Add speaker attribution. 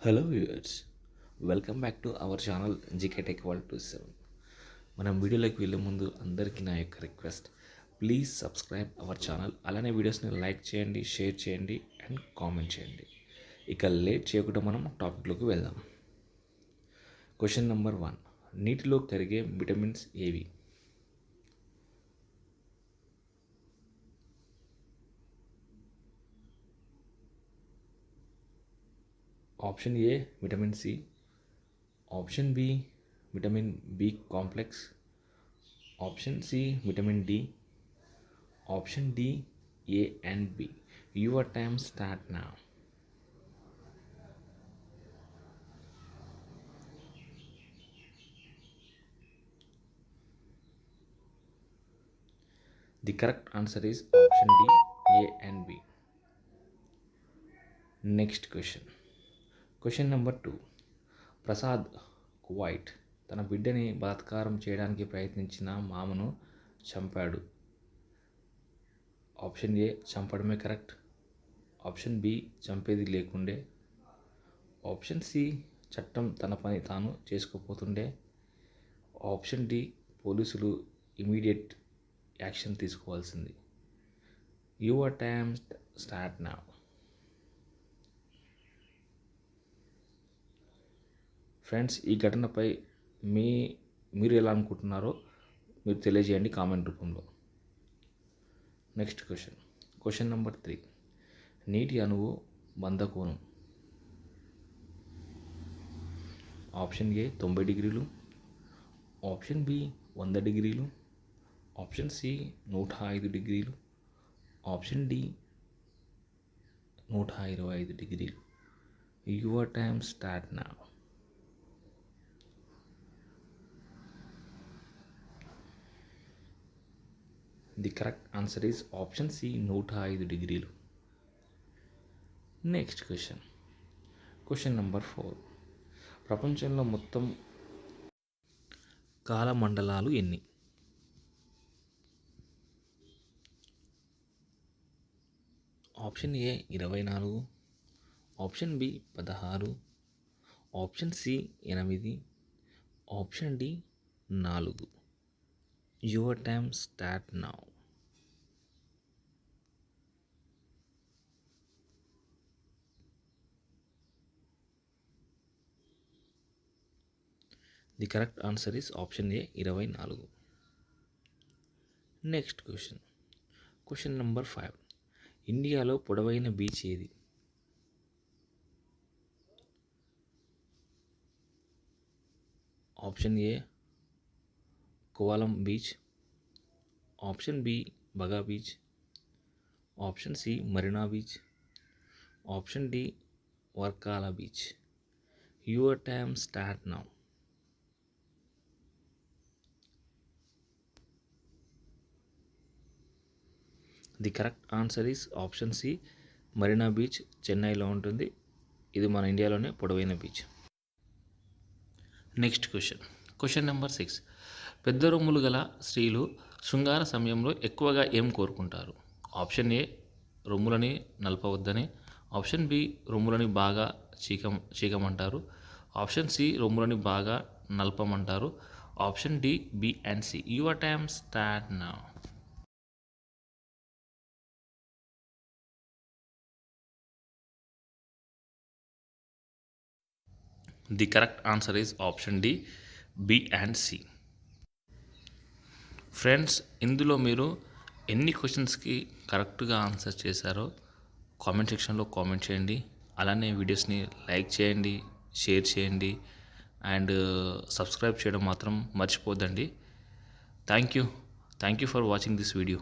Speaker 1: Hello viewers, welcome back to our channel GK tech world 27. మనం వీడియోలోకి వెళ్ళే ముందు అందరికీ నా యొక్క request, please subscribe our channel. అలానే వీడియోస్ని లైక్ చేయండి, షేర్ చేయండి అండ్ కామెంట్ చేయండి. ఇక లేట్ చేయకుండా మనం టాపిక్లోకి వెళ్దాం. క్వశ్చన్ నెంబర్ 1, నీటిలో కరిగే విటమిన్స్ ఏవి? Option A vitamin C, option B vitamin B complex, option C vitamin D, option D A and B. Your time start now. The correct answer is option D, A and B. Next question. Question number 2. Prasad Kuwait తన బిడ్డని బలాత్కారం చేయడానికి ప్రయత్నించిన మామను చంపాడు. Option A చంపడమే correct, option B చంపేది లేకుండే, ఆప్షన్ సి చట్టం తన పని తాను చేసుకోపోతుండే, ఆప్షన్ డి పోలీసులు ఇమీడియట్ యాక్షన్ తీసుకోవాల్సింది. Your time start now. Friends, ఈ ఘటనపై మీరు ఎలా అనుకుంటున్నారో మీరు తెలియజేయండి కామెంట్ రూపంలో. Next question number 3. నీటి అణువు బంధకోణం. ఆప్షన్ ఏ 90 డిగ్రీలు, ఆప్షన్ బి 100 డిగ్రీలు, ఆప్షన్ సి 105 డిగ్రీలు, ఆప్షన్ డి 125 డిగ్రీలు. Your time start now. The correct answer is option C 105 డిగ్రీలు. Next question number 4. ప్రపంచంలో మొత్తం కాలమండలాలు ఎన్ని? Option A 24, option B 16, option C 8, option D 4. Your time start now. The correct answer is option A 24. Next question number 5. ఇండియాలో పొడవైన beach ఏది? Option A Kovalam beach, option B Baga beach, option C Marina beach, option D Varkala beach. Your time start now. The correct answer is option C Marina beach, చెన్నైలో ఉంటుంది. ఇది మన ఇండియాలోనే పొడవైన beach. Next question number 6. పెద్ద రొమ్ములు గల స్త్రీలు శృంగార సమయంలో ఎక్కువగా ఏం కోరుకుంటారు? ఆప్షన్ ఏ రొమ్ములని నలపవద్దని, ఆప్షన్ బి రొమ్ములని బాగా చీకమంటారు, ఆప్షన్ సి రొమ్ములని బాగా నలపమంటారు, option D B and C. Your time start now. The correct answer is option D B and C. Friends, ఇందులో మీరు ఎన్ని క్వశ్చన్స్కి కరెక్ట్గా ఆన్సర్ చేశారో కామెంట్ సెక్షన్లో కామెంట్ చేయండి. అలానే వీడియోస్ని లైక్ చేయండి, షేర్ చేయండి అండ్ సబ్స్క్రైబ్ చేయడం మాత్రం మర్చిపోద్దండి. Thank you for watching this video.